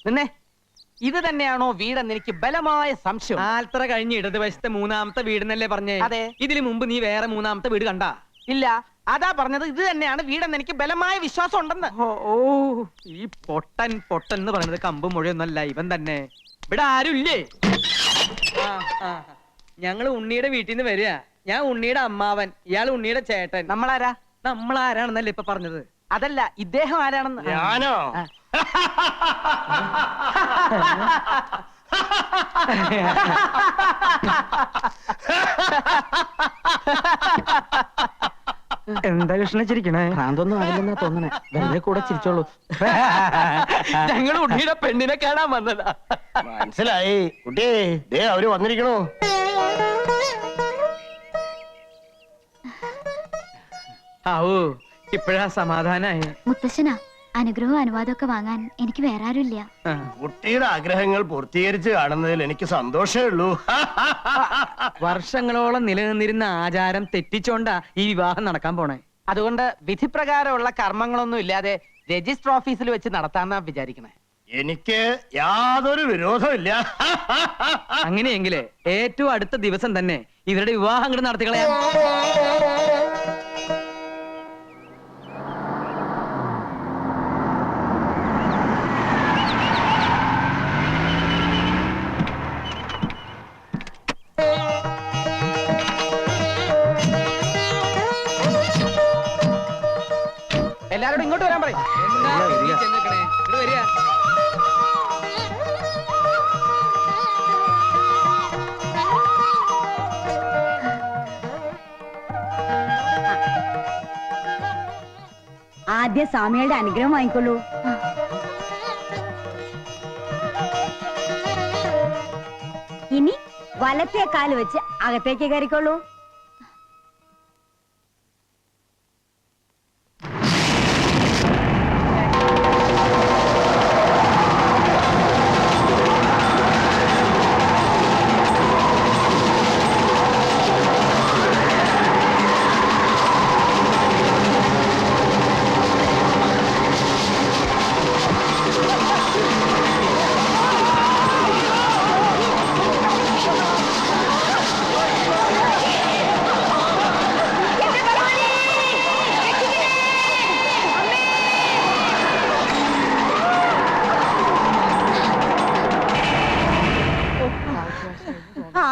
നിന്നെ ഇത് തന്നെയാണോ വീടെന്ന് എനിക്ക് ബലമായ സംശയം. ആൽത്തറ കഴിഞ്ഞ് ഇടതുവശത്തെ മൂന്നാമത്തെ വീടെന്നല്ലേ പറഞ്ഞേ? അതെ. ഇതിനു മുമ്പ് നീ വേറെ മൂന്നാമത്തെ വീട് കണ്ടാ? ഇല്ല, അതാ പറഞ്ഞത് ഇത് തന്നെയാണ് വീടെന്ന് എനിക്ക് ബലമായ വിശ്വാസം ഉണ്ടെന്ന്. ഓ ഈ പൊട്ടൻ പൊട്ടൻ എന്ന് പറയുന്നത് കമ്പും മുഴയൊന്നല്ല, ഇവൻ തന്നെ. ഇവിടെ ആരും ഇല്ലേ? ഞങ്ങള് ഉണ്ണിയുടെ വീട്ടിൽ നിന്ന് വരിക. ഞാൻ ഉണ്ണിയുടെ അമ്മാവൻ, ഇയാൾ ഉണ്ണിയുടെ ചേട്ടൻ. നമ്മളാരാ? നമ്മളാരാണെന്നല്ലേ ഇപ്പൊ പറഞ്ഞത്? അതല്ല, ഇദ്ദേഹം ആരാണെന്ന്. ഞാനോ? എന്താ കൃഷ്ണ ചിരിക്കണേ? ഭ്രാന്തൊന്നും ആവില്ലെന്നാ തോന്നണേ. വെറുതെ കൂടെ ചിരിച്ചോളൂ. ഞങ്ങൾ ഉണ്ണിയുടെ പെണ്ണിനെ കാണാൻ വന്നതാ. മനസ്സിലായി കുട്ടിയെ, ദേ അവര് വന്നിരിക്കണോ? ആവൂ, ഇപ്പഴാ സമാധാനായി. മുത്തശ്ശനാ, അനുഗ്രഹവും അനുവാദമൊക്കെ വാങ്ങാൻ എനിക്ക് വേറെ ആരുമില്ല. കുട്ടിയുടെ ആഗ്രഹങ്ങൾ പൂർത്തീകരിച്ച് കാണുന്നതിൽ എനിക്ക് സന്തോഷമേ ഉള്ളൂ. വർഷങ്ങളോളം നിലനിന്നിരുന്ന ആചാരം തെറ്റിച്ചോണ്ടാ ഈ വിവാഹം നടക്കാൻ പോണേ. അതുകൊണ്ട് വിധിപ്രകാരമുള്ള കർമ്മങ്ങളൊന്നും ഇല്ലാതെ രജിസ്റ്റർ ഓഫീസിൽ വെച്ച് നടത്താന്നാ വിചാരിക്കണേ. എനിക്ക് യാതൊരു വിരോധമില്ല. അങ്ങനെയെങ്കില് ഏറ്റവും അടുത്ത ദിവസം തന്നെ ഇവരുടെ വിവാഹം അങ്ങോട്ട് നടത്തിക്കളയാം. എല്ലാരോടും ഇങ്ങോട്ട് വരാൻ പറയും. ആദ്യം സ്വാമികളുടെ അനുഗ്രഹം വാങ്ങിക്കൊള്ളൂ. ഇനി വലത്തെ കാല് വെച്ച് അകത്തേക്ക് കയറിക്കൊള്ളൂ.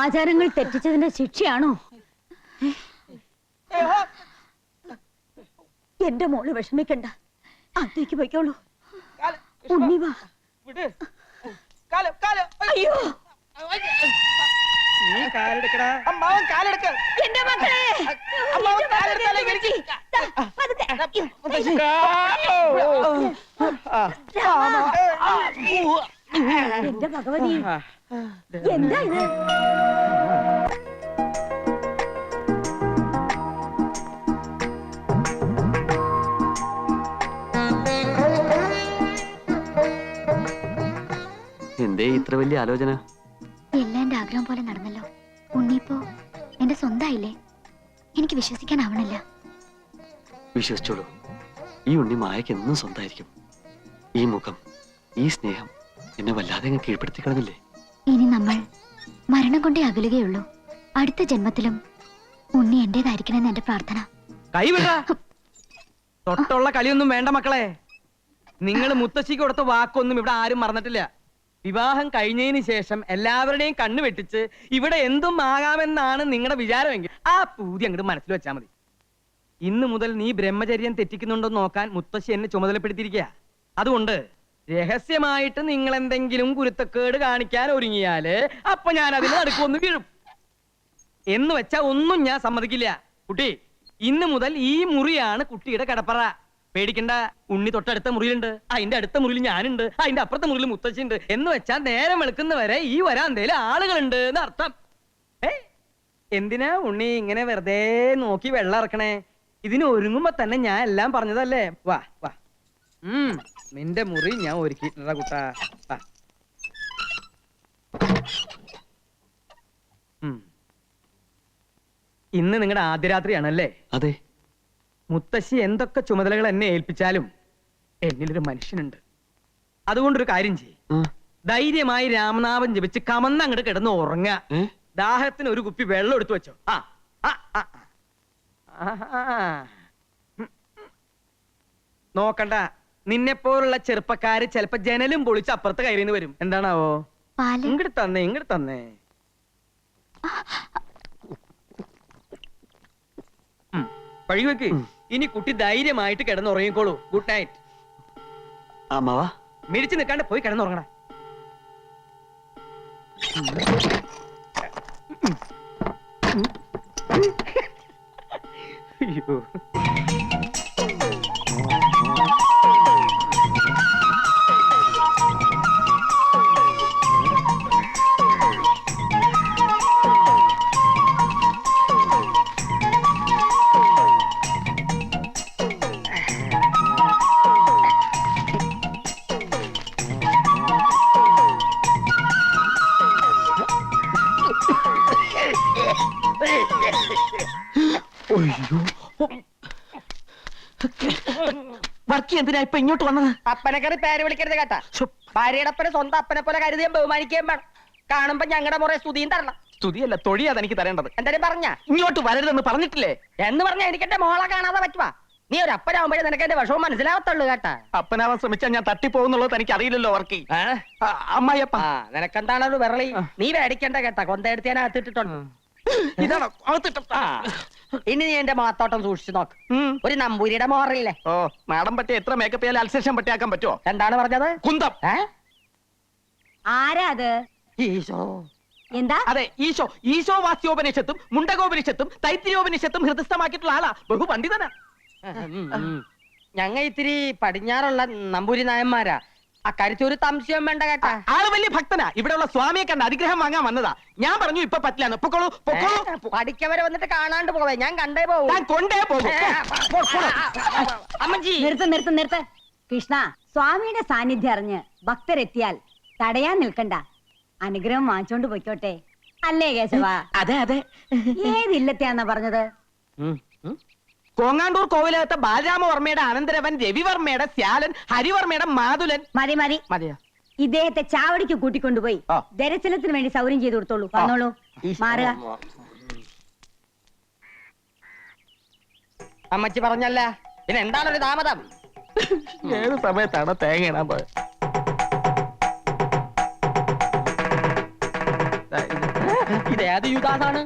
ആചാരങ്ങൾ തെറ്റിച്ചതിന്റെ ശിക്ഷയാണോ? എന്റെ മോള് വിഷമിക്കണ്ട, അകത്തേക്ക് പോയിക്കോളൂ. ഉണ്ണി വാ. അയ്യോ, എന്റെ മക്കളെ, എന്റെ ഭഗവതി, എന്താ ഇത്? എന്തേ ഇത്ര വലിയ ആലോചന? എല്ലാം എന്റെ ആഗ്രഹം പോലെ നടന്നല്ലോ. ഉണ്ണിപ്പോ എന്റെ സ്വന്തമായില്ലേ? എനിക്ക് വിശ്വസിക്കാനാവണില്ല. വിശ്വസിച്ചോളൂ, ഈ ഉണ്ണി മായക്ക് എന്നും സ്വന്തമായിരിക്കും. ഈ മുഖം, ഈ സ്നേഹം എന്നെ വല്ലാതെ അങ്ങ് കീഴ്പ്പെടുത്തി കളഞ്ഞില്ലേ? ഇനി നമ്മൾ മരണം കൊണ്ടേ അകലുകയുള്ളൂ. അടുത്ത ജന്മത്തിലും ഉണ്ണി എന്റേതായിരിക്കണമെന്ന് എന്റെ പ്രാർത്ഥന. കൈവിട, തൊട്ടുള്ള കളിയൊന്നും വേണ്ട മക്കളെ. നിങ്ങൾ മുത്തശ്ശിക്ക് കൊടുത്ത വാക്കൊന്നും ഇവിടെ ആരും മറന്നിട്ടില്ല. വിവാഹം കഴിഞ്ഞതിന് ശേഷം എല്ലാവരുടെയും കണ്ണു വെട്ടിച്ച് ഇവിടെ എന്തും ആകാമെന്നാണ് നിങ്ങളുടെ വിചാരമെങ്കിൽ ആ പൂതി അങ്ങോട്ട് മനസ്സിൽ വെച്ചാൽ മതി. ഇന്നു മുതൽ നീ ബ്രഹ്മചര്യം തെറ്റിക്കുന്നുണ്ടോ നോക്കാൻ മുത്തശ്ശി എന്നെ ചുമതലപ്പെടുത്തിയിരിക്കുക. അതുകൊണ്ട് രഹസ്യമായിട്ട് നിങ്ങൾ എന്തെങ്കിലും കുരുത്തക്കേട് കാണിക്കാൻ ഒരുങ്ങിയാല് അപ്പൊ ഞാൻ അതിന് നടുക്കൊന്ന് വീഴും. എന്ന് വെച്ചാ ഒന്നും ഞാൻ സമ്മതിക്കില്ല. കുട്ടി, ഇന്നു മുതൽ ഈ മുറിയാണ് കുട്ടിയുടെ കിടപ്പറ. പേടിക്കണ്ട, ഉണ്ണി തൊട്ടടുത്ത മുറിയിലുണ്ട്, അതിന്റെ അടുത്ത മുറിയിൽ ഞാനുണ്ട്, അതിന്റെ അപ്പുറത്തെ മുറിയിൽ മുത്തശ്ശിണ്ട്. എന്ന് വെച്ചാൽ നേരം വെളുക്കുന്നവരെ ഈ വരാന്തേല് ആളുകളുണ്ട് എന്ന് അർത്ഥം. എന്തിനാ ഉണ്ണി ഇങ്ങനെ വെറുതെ നോക്കി വെള്ളം ഇറക്കണേ? ഇതിന് ഒരുങ്ങുമ്പോ തന്നെ ഞാൻ എല്ലാം പറഞ്ഞതല്ലേ. വാ വാ, നിന്റെ മുറി ഞാൻ ഒരുക്കിയിട്ടുള്ള കുട്ടാ. ഇന്ന് നിങ്ങളുടെ ആദ്യ രാത്രിയാണല്ലേ? അതെ. മുത്തശ്ശി എന്തൊക്കെ ചുമതലകൾ എന്നെ ഏൽപ്പിച്ചാലും എന്നിലൊരു മനുഷ്യനുണ്ട്. അതുകൊണ്ടൊരു കാര്യം ചെയ്യും, ധൈര്യമായി രാമനാമം ജപിച്ച് കമന്ന് അങ്ങോട്ട് കിടന്ന് ഉറങ്ങ. ദാഹത്തിന് ഒരു കുപ്പി വെള്ളം എടുത്തു വെച്ചോ. നോക്കണ്ട, നിന്നെ പോലുള്ള ചെറുപ്പക്കാര് ചിലപ്പോ ജനലും പൊളിച്ച് അപ്പുറത്ത് കയറിന്ന് വരും. എന്താണാവോ? പാല് ഇങ്ങോട്ട് തന്നെ, ഇങ്ങോട്ട് തന്നെ. പഴിവെക്ക്. ഇനി കുട്ടി ധൈര്യമായിട്ട് കിടന്നുറങ്ങിക്കോളൂ. Good night. അമ്മാവാ, മിരിച്ചു നിൽക്കാണ്ട് പോയി കിടന്നുറങ്ങണ. അയ്യോ, വർക്കി എന്തിനാ ഇപ്പൊ ഇങ്ങോട്ട് വന്നത്? അപ്പനെക്കറി പേര് വിളിക്കരുത് കേട്ടാ. ഭാര്യയുടെ അപ്പനെ സ്വന്തം അപ്പനെ പോലെ കരുതിയും ബഹുമാനിക്കുകയും വേണം. കാണുമ്പോ ഞങ്ങളുടെ മുറേ സ്തുതിയും തരണം. സ്തുതിയല്ല, തൊഴിയാ എനിക്ക് തരേണ്ടത്. എന്തായാലും പറഞ്ഞ ഇങ്ങോട്ട് വരരുതെന്ന് പറഞ്ഞിട്ടില്ലേ? എന്ന് പറഞ്ഞാ എനിക്ക് എന്റെ മോളെ കാണാതെ പറ്റുവാ. നീ ഒരു അപ്പനാവുമ്പോഴേ നിനക്ക് എന്റെ വിഷമം മനസ്സിലാവത്തുള്ളൂ കേട്ടാ. അപ്പനാവാൻ ശ്രമിച്ചാൽ ഞാൻ തട്ടിപ്പോകുന്നുള്ളത് എനിക്ക് അറിയില്ലല്ലോ വർക്കി. അമ്മായിയപ്പ നിനക്കെന്താണ് ഒരു വിരളി? നീ മേടിക്കണ്ട കേട്ടാ. കൊന്തയെടുത്ത് ഞാൻ അകത്തിട്ടിട്ടുണ്ട്. ഇതാണോ അകത്തിട്ട? ഇനി നീ എന്റെ മാത്തോട്ടം സൂക്ഷിച്ചു നോക്ക്. ഒരു നമ്പൂരിയുടെ മോറില്ലേ? ഓ, മാഡം പറ്റിയ എത്ര മേക്കപ്പ് ചെയ്യാൻ അൽസേഷൻ പറ്റിയാക്കാൻ പറ്റുമോ? എന്താണ് പറഞ്ഞത്? കുന്തം. ആരാ അത്? ഈശോ. എന്താ? അതെ, ഈശോ. ഈശോ വാസ്യോപനിഷത്തും മുണ്ടകോപനിഷത്തും തൈത്തിരിയോപനിഷത്തും ഹൃദയസ്ഥമാക്കിയിട്ടുള്ള ആളാ. ബഹുപണ്ഡിതനാ. ഞങ്ങ ഇത്തിരി പടിഞ്ഞാറുള്ള നമ്പൂരി നായന്മാരാ. അക്കാര്യത്തിൽ ഒരു സംശയം വേണ്ട കേട്ടാ. ആള് വലിയ ഭക്തനാ. ഇവിടെയുള്ള സ്വാമിയെ കണ്ട് അനുഗ്രഹം വാങ്ങാൻ വന്നതാ. ഞാൻ പറഞ്ഞു ഇപ്പൊ പറ്റില്ലാന്ന്. പൊക്കോളൂ, പൊക്കോളൂ. പഠിക്കവരെ വന്നിട്ട് കാണാണ്ട് പോവേ. ഞാൻ കണ്ടേ പോവൂ. ഞാൻ കൊണ്ടേ പോകും. അമ്മജി നിർത്ത്. കൃഷ്ണ, സ്വാമിയുടെ സാന്നിധ്യം അറിഞ്ഞ് ഭക്തരെത്തിയാൽ തടയാൻ നിൽക്കണ്ട. അനുഗ്രഹം വാങ്ങിച്ചോണ്ട് പൊയ്ക്കോട്ടെ. അല്ലേ കേശവ? അതെ അതെ. ഏതില്ലത്തെയാന്നാ പറഞ്ഞത്? കോങ്ങാണ്ടൂർ കോവിലകത്തെ ബാലരാമവർമ്മയുടെ അനന്തരവൻ രവിവർമ്മയുടെ ശ്യാലൻ ഹരിവർമ്മയുടെ മാതുലൻ. മതി മതിയോ? ഇദ്ദേഹത്തെ ചാവടിക്ക് കൂട്ടിക്കൊണ്ടുപോയി ദർശനത്തിന് വേണ്ടി സൗകര്യം ചെയ്തു കൊടുത്തോളൂ. വന്നോളൂ, മാറുക. അമ്മച്ചി പറഞ്ഞല്ല, പിന്നെ എന്താണൊരു താമതം? ഏത് സമയത്താണ് തേങ്ങ ഇടാൻ പോയത്? ഇതേത് യുഗാണ്?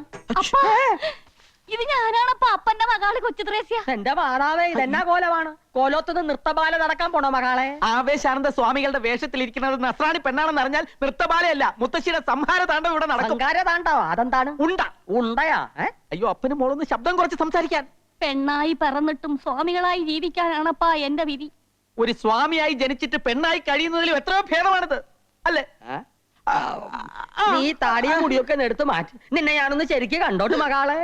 ഇത് ഞാനാണപ്പ അപ്പന്റെ മകള് കൊച്ചു ത്രേസ്യ. എന്റെ മാതാവേ, ഇതെന്നാ കോലമാണ്? കോലോത്തുനിന്ന് നൃത്തബാല നടക്കാൻ പോണോ മകളെ? ആവേശാനന്ദ സ്വാമികളുടെ വേഷത്തിലിരിക്കുന്നത് നസ്രാണി പെണ്ണാണെന്ന് അറിഞ്ഞാൽ നൃത്തബാലയല്ല, മുത്തശ്ശിയുടെ സംഹാര താണ്ഡവം ഇവിടെ നടക്കും. താണ്ടാവോ? അതെന്താണ്? ഉണ്ടയാ? അയ്യോ, അപ്പനും മോളൊന്ന് ശബ്ദം കുറച്ച് സംസാരിക്കാൻ. പെണ്ണായി പറന്നിട്ടും സ്വാമികളായി ജീവിക്കാനാണപ്പാ എന്റെ വിധി. ഒരു സ്വാമിയായി ജനിച്ചിട്ട് പെണ്ണായി കഴിയുന്നതിലും എത്രയോ ഭേദമാണിത്, അല്ലേ? നീ താടിയും മുടിയൊക്കെ എടുത്ത് മാറ്റി. നിന്നെ ഞാനൊന്ന് ശരിക്ക് കണ്ടോട്ട് മകളെ.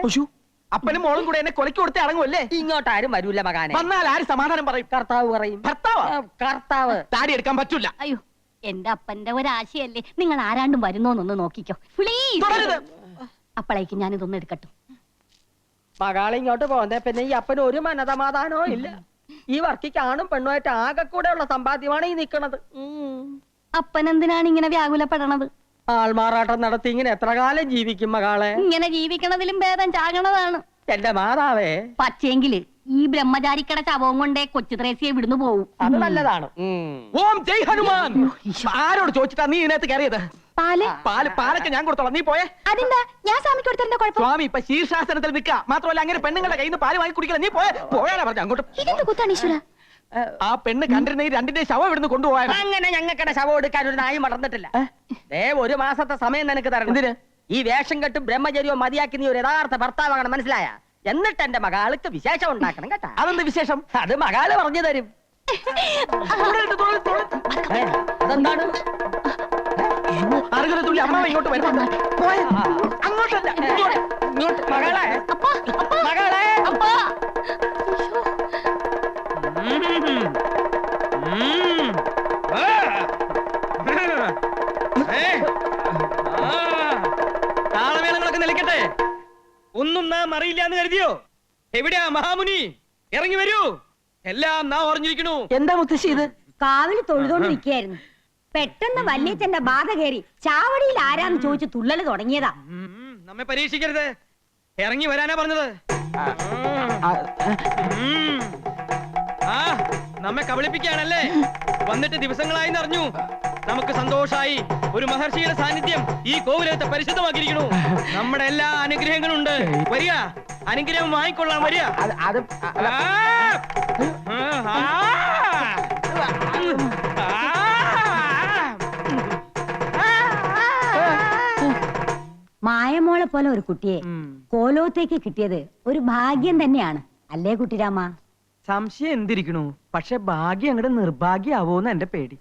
അപ്പനും മോളും കൂടെ എന്നെ കൊലക്ക് കൊടുത്തേ അടങ്ങുമല്ലേ? ഇങ്ങോട്ടാരും വരൂല മകാനെ. വന്നാൽ ആര് സമാധാനം പറയും? കർത്താവ് പറയും. കർത്താവ് താടി എടുക്കാൻ പറ്റൂല. അയ്യോ, എന്റെ അപ്പന്റെ ഒരാശയല്ലേ. നിങ്ങൾ ആരാണ്ടും വരുന്നോന്നൊന്ന് നോക്കിക്കോ പ്ലീസ്. തുടരുത്. അപ്പോഴേക്കും ഞാനിതൊന്നും എടുക്കട്ടെ. മകളെ ഇങ്ങോട്ട് പോകുന്നേ പിന്നെ ഈ അപ്പന് ഒരു മനസമാധാനവും ഇല്ല. ഈ വർക്കിക്ക് ആണും പെണ്ണുമായിട്ട് ആകെ കൂടെ ഉള്ള സമ്പാദ്യമാണ് ഈ നിക്കണത്. അപ്പൻ എന്തിനാണ് ഇങ്ങനെ വ്യാകുലപ്പെടണത്? ആൾമാറാട്ടം നടത്തി ഇങ്ങനെ എത്ര കാലം ജീവിക്കും മകളെ? ഇങ്ങനെ ജീവിക്കണതിലും ഭേദം ചാകണതാണ്. എന്റെ മാതാവേ, പക്ഷേങ്കില് ഈ ബ്രഹ്മചാരിക്കട ശവവും കൊണ്ടേ കൊച്ചു ത്രേസ്യെ വിടുന്നു പോവും. അത് നല്ലതാണ്. ഓം ജയ് ഹനുമാൻ. ആരോട് ചോദിച്ചിട്ടാ നീ ഇതിനകത്ത് കയറിയത്? പാലൊക്കെ ഞാൻ കൊടുത്തോളാം, നീ പോയേ. അതെന്താ? ഞാൻ സ്വാമിക്ക് കൊടുത്തതിന്റെ കുഴപ്പം? സ്വാമി ഇപ്പൊ ശീർഷാസനത്തിൽ നിൽക്കുക. മാത്രമല്ല അങ്ങനെ പെണ്ണുങ്ങളുടെ കയ്യിൽ നിന്ന് പാല് വാങ്ങി കുടിക്കില്ല. നീ പോയാലാ പറഞ്ഞു അങ്ങോട്ട്. ഇതെന്ത് കുത്താണ് ഈശ്വര? ആ പെണ്ണ് കണ്ടിരുന്ന ഈ രണ്ടിന്റെ ശവം ഇവിടുന്ന് കൊണ്ടുപോയാ. അങ്ങനെ ഞങ്ങൾക്കടെ ശവം എടുക്കാൻ ഒരു നായി മറന്നിട്ടില്ല. ഒരു മാസത്തെ സമയം നിനക്ക് തരണം. എന്തിന്? ഈ വേഷം കെട്ടും ബ്രഹ്മചര്യവും മതിയാക്കി നീ ഒരു യഥാർത്ഥ ഭർത്താവാകണം, മനസ്സിലായ? എന്നിട്ട് എന്റെ മകാൾക്ക് വിശേഷം ഉണ്ടാക്കണം കേട്ടാ. അതെന്ത് വിശേഷം? അത് മകാല് പറഞ്ഞു തരും. അതെന്താണ്? അറുകലത്തുള്ളി അമ്മ ഇങ്ങോട്ട് വരുന്നുണ്ട്. അങ്ങോട്ടല്ല, ഇങ്ങോട്ട്. മകളെ, മകളെ, താളമേളങ്ങളൊക്കെ നിലയ്ക്കട്ടെ. ഒന്നും നാം അറിയില്ല എന്ന് കരുതിയോ? എവിടെയാ മഹാമുനി? ഇറങ്ങി വരൂ. എല്ലാം നാം ഓർഞ്ഞിരിക്കണു. എന്താ മുത്തശ്ശി ഇത്? കാവില് തൊഴുതോണ്ട് നിൽക്കുകയായിരുന്നു. പെട്ടെന്ന് വല്യച്ഛന്റെ ബാധ കയറി ചാവടിയിൽ ആരാന്ന് ചോദിച്ചു തുള്ളല് തുടങ്ങിയതാ. നമ്മെ പരീക്ഷിക്കരുത്, ഇറങ്ങി വരാനാ പറഞ്ഞത്. ആ നമ്മെ കബളിപ്പിക്കുകയാണല്ലേ? വന്നിട്ട് ദിവസങ്ങളായി അറിഞ്ഞു. നമുക്ക് സന്തോഷായി. ഒരു മഹർഷിയുടെ സാന്നിധ്യം ഈ കോവിലത്തെ പരിശുദ്ധമാക്കിയിരിക്കണു. നമ്മുടെ എല്ലാ അനുഗ്രഹങ്ങളും ഉണ്ട്. വരിക, അനുഗ്രഹം വാങ്ങിക്കൊള്ളാൻ വരിക. മായമോളെ പോലെ ഒരു കുട്ടിയെ കോലോത്തേക്ക് കിട്ടിയത് ഒരു ഭാഗ്യം തന്നെയാണ്, അല്ലേ കുട്ടിരാമ? സംശയം എന്തിരിക്കണു, പക്ഷെ ഭാഗ്യം അങ്ങോട്ട് നിർഭാഗ്യാവോന്ന് എന്റെ പേടി.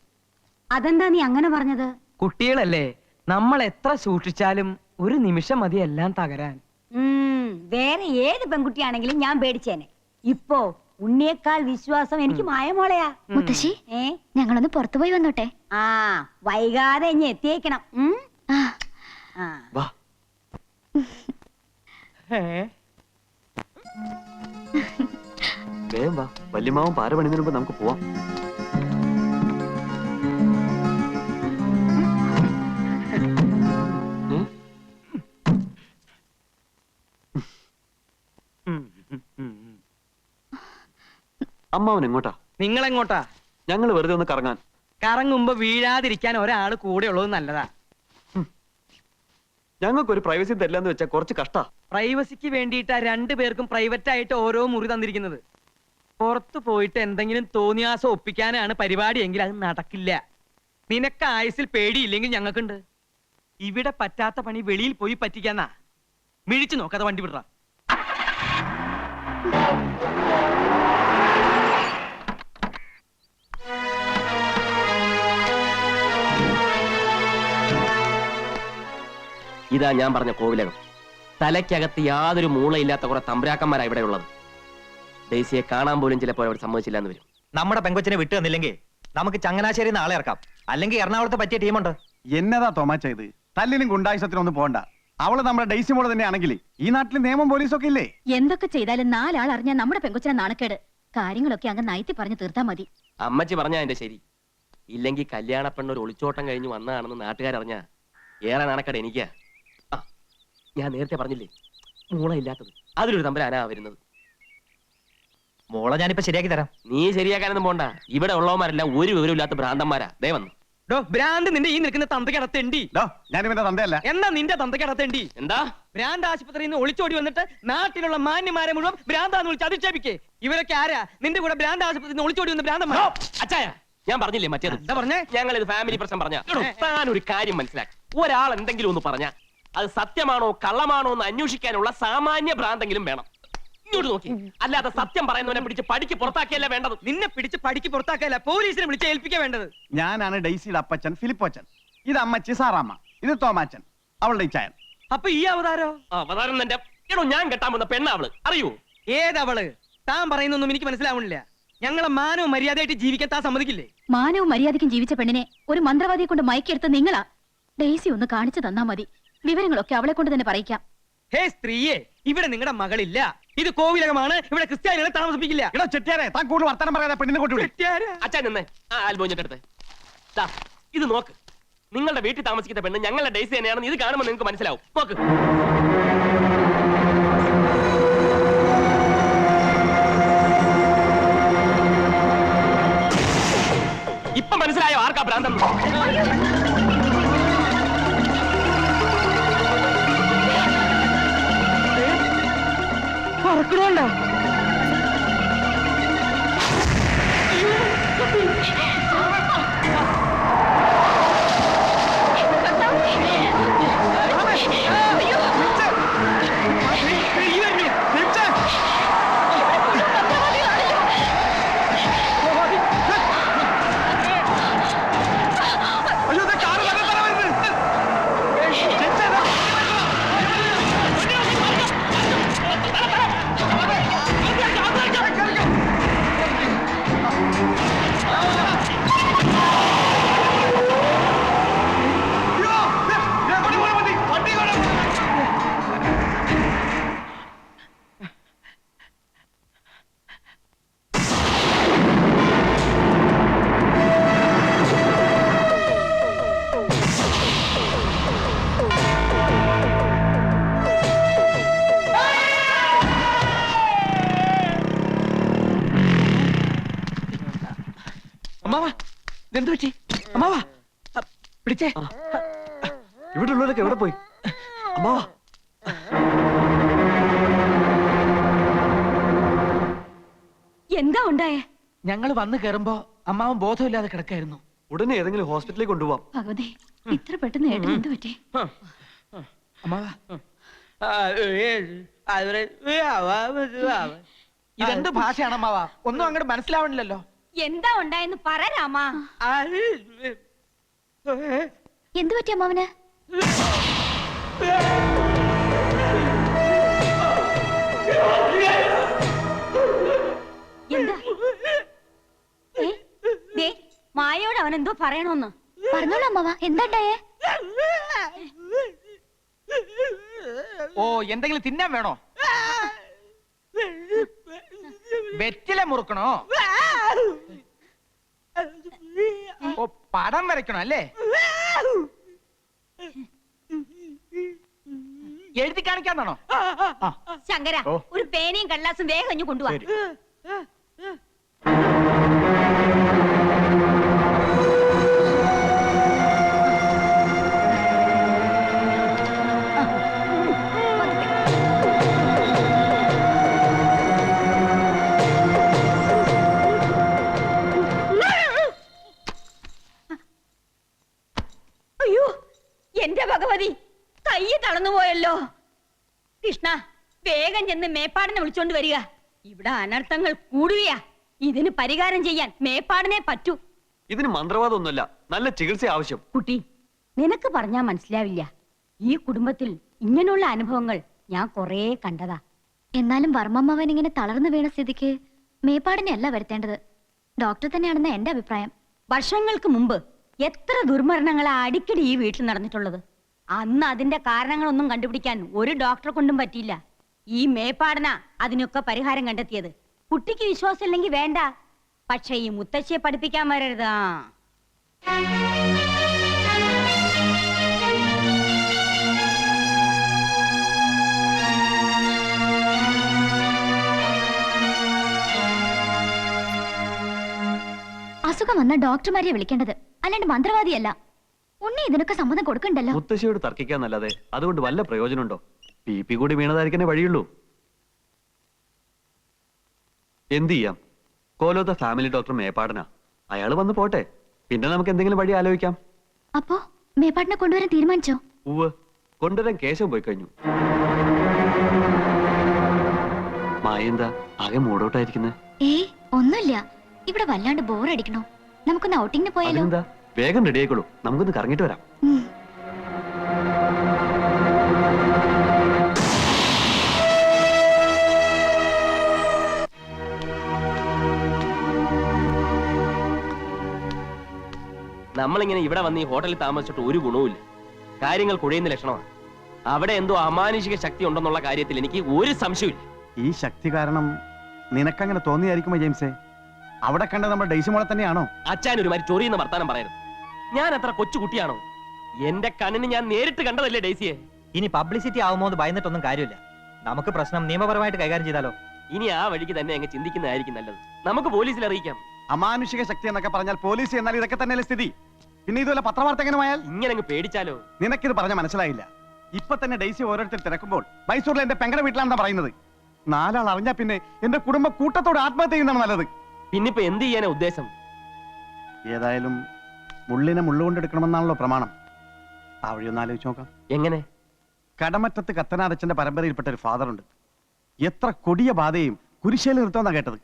അതെന്താ നീ അങ്ങനെ പറഞ്ഞത്? കുട്ടികളല്ലേ, നമ്മൾ എത്ര സൂക്ഷിച്ചാലും ഒരു നിമിഷം മതി എല്ലാം തകരാൻ. വേറെ ഏത് പെൺകുട്ടിയാണെങ്കിലും ഞാൻ പേടിച്ചേനെ. ഇപ്പോ ഉണ്ണിയേക്കാൾ വിശ്വാസം എനിക്ക് മായമോളയാ. മുത്തശ്ശി, ഞങ്ങളൊന്ന് പുറത്തു പോയി വന്നോട്ടെ. ആ വൈകാതെ ഇനി എത്തിയേക്കണം. വാ. വേഗം വാ, വല്യമാവും പാര പണിതിന് മുമ്പ് നമുക്ക് പോവാം. അമ്മാവൻ എങ്ങോട്ടാ? നിങ്ങൾ എങ്ങോട്ടാ? ഞങ്ങൾ വെറുതെ ഒന്ന് കറങ്ങാൻ. കറങ്ങുമ്പോ വീഴാതിരിക്കാൻ ഒരാള് കൂടെ ഉള്ളത് നല്ലതാ. ഞങ്ങൾക്ക് ഒരു പ്രൈവസി തരില്ലെന്ന് വെച്ചാൽ കുറച്ച് കഷ്ടാ. പ്രൈവസിക്ക് വേണ്ടിയിട്ടാ രണ്ടുപേർക്കും പ്രൈവറ്റ് ആയിട്ട് ഓരോ മുറി തന്നിരിക്കുന്നത്. പുറത്തു പോയിട്ട് എന്തെങ്കിലും തോന്നിയാസം ഒപ്പിക്കാനാണ് പരിപാടി എങ്കിൽ അത് നടക്കില്ല. നിനക്ക് ആയുസിൽ പേടിയില്ലെങ്കിൽ ഞങ്ങൾക്കുണ്ട്. ഇവിടെ പറ്റാത്ത പണി വെളിയിൽ പോയി പറ്റിക്കാന്നാ. മിഴിച്ചു നോക്കാതെ വണ്ടി വിടറ. ഇതാ ഞാൻ പറഞ്ഞ കോവിലകം. തലയ്ക്കകത്ത് യാതൊരു മൂളയില്ലാത്ത കുറെ തമ്പുരാക്കന്മാരാ ഇവിടെ ഉള്ളത്. ഡെയ്സിയെ കാണാൻ പോലും ചിലപ്പോൾ അവർ സമ്മതിച്ചില്ല എന്ന് വരും. നമ്മുടെ പെങ്കൊച്ചിനെ വിട്ടു തന്നില്ലെങ്കിൽ നമുക്ക് ചങ്ങനാശ്ശേരി നാളെ ഇറക്കാം. അല്ലെങ്കിൽ എറണാകുളത്ത് പറ്റിയ ടീമുണ്ട്. എന്നതാ തോമാച്ച ഇത്? തല്ലിനും ഗുണ്ടായുസത്തിനൊന്നും പോണ്ട. അവള് നമ്മുടെ ഡെയ്സി മോള് തന്നെയാണെങ്കിൽ ഈ നാട്ടിൽ നിയമം പോലീസൊക്കെ ഇല്ലേ? എന്തൊക്കെ ചെയ്താലും നാലാൾ അറിഞ്ഞാൽ നമ്മുടെ പെങ്കൊച്ചിനെ നാണക്കേട്. കാര്യങ്ങളൊക്കെ അങ്ങ് നയത്തി പറഞ്ഞു തീർത്താ മതി. അമ്മച്ചി പറഞ്ഞാ എന്റെ ശരി. ഇല്ലെങ്കിൽ കല്യാണ പെണ്ണൊരു ഒളിച്ചോട്ടം കഴിഞ്ഞ് വന്നതാണെന്ന് നാട്ടുകാരറിഞ്ഞാ ഏറെ നാണക്കേട് എനിക്കാ. ഞാൻ നേരത്തെ പറഞ്ഞില്ലേ, മൂളയില്ലാത്തത്. അതിലൊരു തമ്പുരാനാ വരുന്നത്. മോളെ ഞാനിപ്പോ ശരിയാക്കി തരാം. നീ ശരിയാക്കാനൊന്നും പോണ്ട. ഇവിടെ ഉള്ളവന്മാരെല്ലാം ഒരു വിവരമില്ലാത്ത ഭ്രാന്തന്മാരാ. ദേ വന്നു. ഭ്രാന്ത് നിന്റെ ഈ നിൽക്കുന്ന തന്തയ്ക്കടത്തേണ്ടി. ഞാനിവന്റെ തന്തയല്ല. എന്നാ നിന്റെ തന്തയ്ക്കടത്തേണ്ടി. എന്താ? ഭ്രാന്ത് ആശുപത്രിയിൽ നിന്ന് ഒളിച്ചോടി വന്നിട്ട് നാട്ടിലുള്ള മാന്യമാരെ മുഴുവൻ ഭ്രാന്താന്ന് വിളിച്ച് അധിക്ഷേപിക്കേ. ഇവരൊക്കെ ആരാ? നിന്റെ കൂടെ ഭ്രാന്ത് ആശുപത്രിയിൽ നിന്ന് ഒളിച്ചോടി വന്ന ഭ്രാന്തന്മാർ. അച്ചായ, ഞാൻ പറഞ്ഞില്ലേ മറ്റേത്? എന്താ പറഞ്ഞേ? ഞങ്ങൾ ഇത് ഫാമിലി പ്രശ്നം പറഞ്ഞ. താൻ ഒരു കാര്യം മനസ്സിലാക്കി. ഒരാൾ എന്തെങ്കിലും ഒന്ന് പറഞ്ഞ അത് സത്യമാണോ കള്ളമാണോ എന്ന് അന്വേഷിക്കാനുള്ള സാമാന്യ ഭ്രാന്തെങ്കിലും വേണം. ഇങ്ങോട്ട് നോക്കി. അല്ലാതെ സത്യം പറയുന്നവനെ പിടിച്ച് പടിക്ക് പുറത്താക്കിയല്ല വേണ്ടത്. നിന്നെ പിടിച്ച് പടിക്ക് പുറത്താക്കല്ല, പോലീസിനെ വിളിച്ച് ഏൽപ്പിക്കാൻ വേണ്ടത്. ഞാനാണ് ഡെയ്സിയുടെ അപ്പച്ചൻ ഫിലിപ്പോച്ചൻ. ഇത് അമ്മച്ചി സാറാമ്മ. ഇത് തോമാച്ചൻ, അവളുടെ ഇച്ചായൻ. അപ്പൊ ഈ അവതാരോ? അവതാരം എന്റെ എടോ, ഞാൻ കെട്ടാൻ വന്ന പെണ്ണാവള്. അറിയൂ? ഏതവള്? താൻ പറയുന്നൊന്നും എനിക്ക് മനസ്സിലാവണില്ല. ഞങ്ങളെ മാനവും മര്യാദയായിട്ട് ജീവിക്കാൻ താൻ സമ്മതിക്കില്ലേ? മാനവും മര്യാദയ്ക്കും ജീവിച്ച പെണ്ണിനെ ഒരു മന്ത്രവാദിയെ കൊണ്ട് മയക്കെടുത്ത് നിങ്ങളാ. ഡെയ്സി ഒന്ന് കാണിച്ചു തന്നാ മതി. വിവരങ്ങളൊക്കെ അവളെ കൊണ്ട് തന്നെ പറയിക്കാം. ഹേ സ്ത്രീയെ, ഇവിടെ നിങ്ങളുടെ മകളില്ല. ഇത് കോവിലകമാണ്. ഇവിടെ ക്രിസ്ത്യാനികളെ താമസിപ്പിക്കില്ല. എടോ ചെട്ടിയാരെ, താൻ കൂടുതൽ വർത്തമാനം പറയാതെ പെണ്ണിനെ കൊണ്ടുവിടും. അച്ഛൻ നിന്നേ. ആ ആൽബോഞ്ഞിട്ട് എടുത്ത് ഇത് നോക്ക്. നിങ്ങളുടെ വീട്ടിൽ താമസിക്കുന്ന പെണ്ണ് ഞങ്ങളുടെ ഡെയ്സി തന്നെയാണെന്ന് ഇത് കാണുമ്പോൾ നിങ്ങൾക്ക് മനസ്സിലാവും. നോക്ക്. ഇപ്പൊ മനസ്സിലായോ ആർക്കാ ഭ്രാന്തം? പറക്കണോണ്ടോ? ഇതെന്ത് പറ്റി അമ്മാവാ പിടിച്ചേ ഇവിടെ ഉള്ളവരൊക്കെ എവിടെ പോയി? അമ്മാവാ, എന്താ ഉണ്ടായേ? ഞങ്ങൾ വന്ന് കേറുമ്പോ അമ്മാവൻ ബോധമില്ലാതെ കിടക്കായിരുന്നു. ഉടനെ ഏതെങ്കിലും ഹോസ്പിറ്റലിലേക്ക് കൊണ്ടുപോവാം. ഭഗവതി, ഇത്ര പെട്ടെന്ന് ഏട്ടന് എന്ത് പറ്റി? അമ്മാവാ ഇതെന്ത് ഭാഷയാണ് അമ്മാവാ? ഒന്നും അങ്ങോട്ട് മനസ്സിലാവണില്ലല്ലോ. എന്താ ഉണ്ടായെന്ന് പറ രാമാ. എന്ത് പറ്റി അമ്മാവന്? എന്താ? ദേ, മായയോട് അവൻ എന്തോ പറയണോന്ന്. പറഞ്ഞോളൂ അമ്മാവ, എന്താണ്ടായേ? ഓ, എന്തെങ്കിലും തിന്നാൻ വേണോ? വെറ്റില മുറുക്കണോ? ഓ, പടം വരയ്ക്കണോ അല്ലേ? എഴുതി കാണിക്കാന്നാണോ? ശങ്കര, ഒരു പേനയും കടലാസും വേഗം ഇഞ്ഞു കൊണ്ടുപോവാ. അയ്യോ, എന്റെ ഭഗവതി, കൈ തളർന്നുപോയല്ലോ. കൃഷ്ണ, വേഗം ചെന്ന് മേപ്പാടിനെ വിളിച്ചോണ്ട് വരിക. ഇവിടെ അനർത്ഥങ്ങൾ കൂടുകയാ. ഇതിന് പരിഹാരം ചെയ്യാൻ മേപ്പാടിനെ പറ്റൂ. ഇതിന് മന്ത്രവാദമൊന്നുമല്ല, നല്ല ചികിത്സ ആവശ്യം. കുട്ടി, നിനക്ക് പറഞ്ഞാ മനസ്സിലാവില്ല. ഈ കുടുംബത്തിൽ ഇങ്ങനെയുള്ള അനുഭവങ്ങൾ ഞാൻ കൊറേ കണ്ടതാ. എന്നാലും വർമ്മമ്മവൻ ഇങ്ങനെ തളർന്നു വീണ സ്ഥിതിക്ക് മേപ്പാടിനെ അല്ല വരുത്തേണ്ടത്, ഡോക്ടർ തന്നെയാണെന്ന് എന്റെ അഭിപ്രായം. വർഷങ്ങൾക്ക് മുമ്പ് എത്ര ദുർമരണങ്ങളാ അടിക്കടി ഈ വീട്ടിൽ നടന്നിട്ടുള്ളത്. അന്ന് അതിന്റെ കാരണങ്ങളൊന്നും കണ്ടുപിടിക്കാൻ ഒരു ഡോക്ടറെ കൊണ്ടും പറ്റിയില്ല. ഈ മേപ്പാടന അതിനൊക്കെ പരിഹാരം കണ്ടെത്തിയത്. കുട്ടിക്ക് വിശ്വാസം ഇല്ലെങ്കിൽ വേണ്ട, പക്ഷെ ഈ മുത്തശ്ശിയെ പഠിപ്പിക്കാൻ വരരുത്. അസുഖം വന്ന ഡോക്ടർമാരെ വിളിക്കേണ്ടത്, അല്ലാണ്ട് മന്ത്രവാദിയല്ല. ഉണ്ണി ഇതിനൊക്കെ സമ്മതം കൊടുക്കണ്ടല്ലോ. മുത്തശ്ശിയോട് തർക്കിക്കാന്നല്ലാതെ അതുകൊണ്ട് വല്ല പ്രയോജനമുണ്ടോ? BP കൂടി വീണതായിരിക്കേ വഴിയുള്ളൂ. എന്ത് ചെയ്യാം? കോലോത്ത ഫാമിലി ഡോക്ടർ മേപ്പാടനാ. അയാള് വന്ന് പോട്ടെ, പിന്നെ നമുക്ക് എന്തെങ്കിലും വഴി ആലോചിക്കാം. അപ്പോ മേപ്പാടിനെ കൊണ്ടുവരാൻ തീരുമാനിച്ചോ? ഉവ്വ്, കൊണ്ടുവരാൻ കേശം പോയി കഴിഞ്ഞു. മായെന്താ ആകെ മൂടോട്ടായിരിക്കുന്നത്? ഏയ് ഒന്നുമില്ല, ഇവിടെ വല്ലാണ്ട് ബോറടിക്കണോ. നമുക്കൊന്ന് ഔട്ടിങ്ങിന് പോയാലോ? അതെന്താ, വേഗം റെഡി ആയിക്കോളൂ, നമുക്കൊന്ന് കറങ്ങിട്ട് വരാം. നമ്മളിങ്ങനെ ഇവിടെ വന്ന് ഈ ഹോട്ടലിൽ താമസിച്ചിട്ട് ഒരു ഗുണവുമില്ല. കാര്യങ്ങൾ കുഴയുന്ന ലക്ഷണമാണ്. അവിടെ എന്തോ അമാനുഷിക ശക്തി ഉണ്ടെന്നുള്ള കാര്യത്തിൽ എനിക്ക് ഒരു സംശയമില്ല. ഈ ശക്തി കാരണം നിനക്കങ്ങനെ തോന്നിയായിരിക്കുമോ ജെയിംസേ? അവിടെ കണ്ട നമ്മുടെ ഡെയ്സിമോളെ തന്നെയാണോ? അച്ഛൻ ഒരുമാതിരി ചൊറിയുന്ന വർത്താനം പറയരുത്. ഞാൻ അത്ര കൊച്ചു കുട്ടിയാണോ? എന്റെ കണ്ണിന് ഞാൻ നേരിട്ട് കണ്ടതല്ലേ ഡെയ്സിയെ. ഇനി പബ്ലിസിറ്റി ആവുമോ എന്ന് ഭയന്നിട്ടൊന്നും കാര്യമില്ല. നമുക്ക് പ്രശ്നം നിയമപരമായിട്ട് കൈകാര്യം ചെയ്താലോ? ഇനി ആ വഴിക്ക് തന്നെ അങ്ങ് ചിന്തിക്കുന്നതായിരിക്കും നല്ലത്. നമുക്ക് പോലീസിൽ അറിയിക്കാം. അമാനുഷിക ശക്തി എന്നൊക്കെ പറഞ്ഞാൽ പോലീസ് എന്നാൽ ഇതൊക്കെ തന്നെയല്ലേ സ്ഥിതി. പിന്നെ ഇതുപോലെ പത്രവാർത്ത എങ്ങനെ ആയാൽ? ഇങ്ങനെ അങ്ങ് പേടിച്ചാലോ? നിനക്കിത് പറഞ്ഞ മനസ്സിലായില്ല. ഇപ്പൊ തന്നെ ഡെയ്സി ഓരോരുത്തർ തിരക്കുമ്പോൾ മൈസൂരിലെ എന്റെ പെങ്ങളുടെ വീട്ടിലാണെന്നാ പറയുന്നത്. 4 ആൾ അറിഞ്ഞാ പിന്നെ എന്റെ കുടുംബ കൂട്ടത്തോട് ആത്മഹത്യ ചെയ്യുന്നതാണ് നല്ലത്. പിന്നിപ്പോ എന്ത് ചെയ്യാനാ ഉദ്ദേശം? ഏതായാലും മുള്ളിനെ മുള്ളുകൊണ്ടെടുക്കണമെന്നാണല്ലോ പ്രമാണം. ആ വഴി ഒന്ന് ആലോചിച്ച് നോക്കാം. എങ്ങനെ? കടമറ്റത്ത് കത്തനാരച്ചന്റെ പരമ്പരയിൽപ്പെട്ട ഒരു ഫാദറുണ്ട്. എത്ര കൊടിയ ബാധയും കുരിശേൽ നിർത്തുമെന്നാ കേട്ടത്.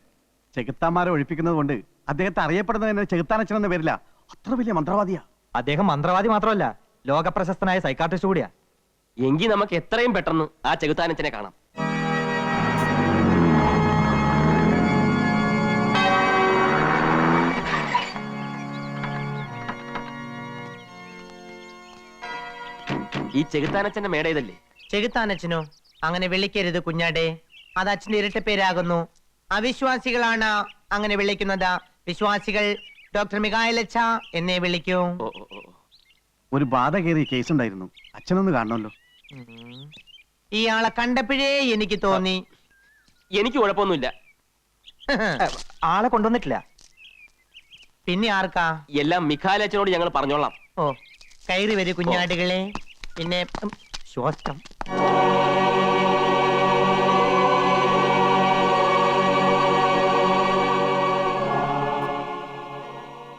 ചെകുത്താന്മാരെ ഒഴിപ്പിക്കുന്നത് കൊണ്ട് അദ്ദേഹത്തെ അറിയപ്പെടുന്നത് ചെകുത്താനച്ചൻ എന്ന പേരില്ല. അത്ര വലിയ മന്ത്രവാദിയാ അദ്ദേഹം. മന്ത്രവാദി മാത്രമല്ല, ലോകപ്രശസ്തനായ സൈക്കാട്രിസ്റ്റ് കൂടിയാ. എങ്കിൽ നമുക്ക് എത്രയും പെട്ടെന്ന് ആ ചെകുത്താനച്ചനെ കാണാം. ഈ ചെകുത്താനച്ചന്റെ മേട ഇതല്ലേ? ചെകുത്താനച്ഛനോ? അങ്ങനെ വിളിക്കരുത് കുഞ്ഞാടെ, അത് അച്ഛന്റെ ഇരട്ട പേരാകുന്നു. അവിശ്വാസികളാണ് അങ്ങനെ വിളിക്കുന്നത്. വിശ്വാസികൾ ഡോക്ടർ മികായലച്ച എന്നെ വിളിക്കൂ. ഒരു ബാധ കയറിയ കേസ് ഉണ്ടായിരുന്നു. അച്ഛനൊന്ന് കാണണമല്ലോ. ഇയാളെ കണ്ടപ്പോഴേ എനിക്ക് തോന്നി. എനിക്ക് കുഴപ്പമൊന്നുമില്ല. ആളെ കൊണ്ടുവന്നിട്ടില്ല. പിന്നെ ആർക്കാ? എല്ലാം മിഖാലച്ചനോട് ഞങ്ങൾ പറഞ്ഞോളാം. ഓ, കയറി വരൂ കുഞ്ഞാടുകളെ. പിന്നെ ശ്വാസം.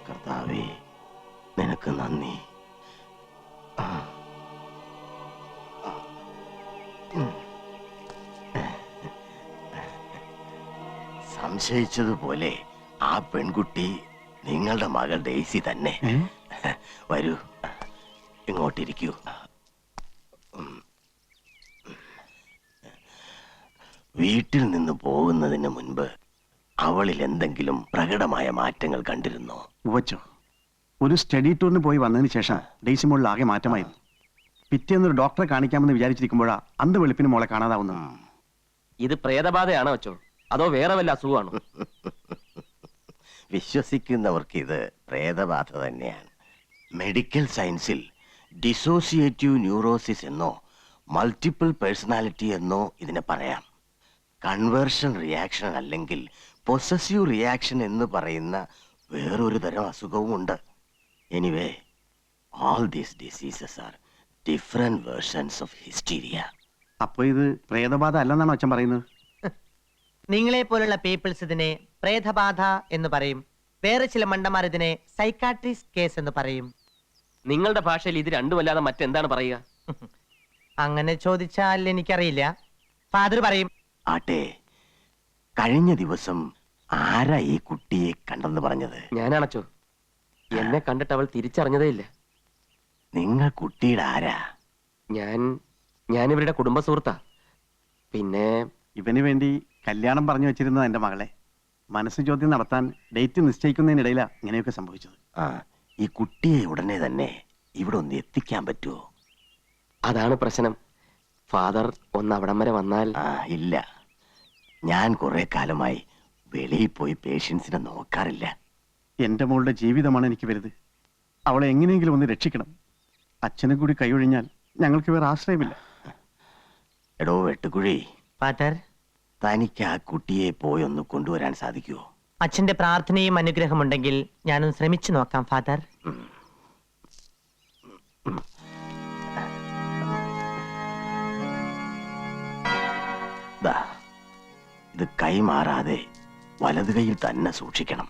കർത്താവേ, നിനക്ക് നന്ദി. സംശയിച്ചതുപോലെ ആ പെൺകുട്ടി നിങ്ങളുടെ മകൾ ഡെയ്സി തന്നെ. വരൂ, ഇങ്ങോട്ടിരിക്കൂ. വീട്ടിൽ നിന്ന് പോകുന്നതിന് മുൻപ് അവളിൽ എന്തെങ്കിലും പ്രകടമായ മാറ്റങ്ങൾ കണ്ടിരുന്നോ? ഉവച്ചോ, ഒരു സ്റ്റഡി ടൂറിന് പോയി വന്നതിന് ശേഷം ഡെയ്സി മോളിൽ ആകെ മാറ്റമായിരുന്നു. പിറ്റേന്നൊരു ഡോക്ടറെ കാണിക്കാമെന്ന് വിചാരിച്ചിരിക്കുമ്പോഴാ അന്ത് വെളുപ്പിന് മോളെ കാണാതാവുന്നു. ഇത് പ്രേതബാധയാണോ അച്ചോ, അതോ വേറെ വല്ല അസുഖമാണോ? വിശ്വസിക്കുന്നവർക്ക് ഇത് പ്രേതബാധ തന്നെയാണ്. മെഡിക്കൽ സയൻസിൽ ഡിസോസിയേറ്റീവ് ന്യൂറോസിസ് എന്നോ മൾട്ടിപ്പിൾ പേഴ്സണാലിറ്റി എന്നോ ഇതിനെ പറയാം. കൺവേർഷൻ റിയാക്ഷൻ അല്ലെങ്കിൽ പൊസസീവ് റിയാക്ഷൻ എന്ന് പറയുന്ന വേറൊരു തരം അസുഖവും ഉണ്ട്. Anyway, all these diseases are different versions of hysteria. അപ്പൊ ഇത് പ്രേതബാധ അല്ലെന്നാണോ അച്ഛൻ പറയുന്നത്? നിങ്ങളെ പോലുള്ള പീപ്പിൾസ് ഇതിനെ പ്രേതബാധ എന്ന് പറയും. വേറെ ചില മണ്ടന്മാർ ഇതിനെ സൈക്കാട്രിസ്റ്റ് കേസ് എന്ന് പറയും. നിങ്ങളുടെ ഭാഷയിൽ ഇത് രണ്ടുമല്ലാതെ മറ്റെന്താണ് പറയുക? അങ്ങനെ ചോദിച്ചാൽ എനിക്കറിയില്ല. ഫാദർ പറയും. ആട്ടെ, കഴിഞ്ഞ ദിവസം ആരാ ഈ കുട്ടിയെ കണ്ടെന്ന് പറഞ്ഞത്? ഞാനാണച്ചോ. എന്നെ കണ്ടിട്ട് അവൾ തിരിച്ചറിഞ്ഞതേ ഇല്ല. നിങ്ങൾ കുട്ടിയുടെ ആരാ? ഞാനിവരുടെ കുടുംബ സുഹൃത്താ. പിന്നെ ഇവന് വേണ്ടി കല്യാണം പറഞ്ഞു വെച്ചിരുന്നത് എന്റെ മകളെ. മനസ്സ് ചോദ്യം നടത്താൻ ഡേറ്റ് നിശ്ചയിക്കുന്നതിനിടയിലാ ഇങ്ങനെയൊക്കെ സംഭവിച്ചത്. ആ, ഈ കുട്ടിയെ ഉടനെ തന്നെ ഇവിടെ ഒന്ന് എത്തിക്കാൻ പറ്റുമോ? അതാണ് പ്രശ്നം. ഫാദർ ഒന്ന് അവിടം വരെ വന്നാൽ. ഇല്ല, ഞാൻ കുറെ കാലമായി വെളിയിൽ പോയി പേഷ്യൻസിനെ നോക്കാറില്ല. എന്റെ മോളുടെ ജീവിതമാണ് എനിക്ക് വലുത്. അവളെ എങ്ങനെയെങ്കിലും ഒന്ന് രക്ഷിക്കണം. അച്ഛനും കൂടി കൈയൊഴിഞ്ഞാൽ ഞങ്ങൾക്ക് വേറെ ആശ്രയമില്ല. എടോ വെട്ടുകുഴി, ഫാദർ, തനിക്ക് ആ കുട്ടിയെ പോയി ഒന്ന് കൊണ്ടുവരാൻ സാധിക്കുമോ? അച്ഛന്റെ പ്രാർത്ഥനയും അനുഗ്രഹമുണ്ടെങ്കിൽ ഞാനൊന്ന് ശ്രമിച്ചു നോക്കാം ഫാദർ. ദാ, ഇത് കൈമാറാതെ വലത് കൈയിൽ തന്നെ സൂക്ഷിക്കണം.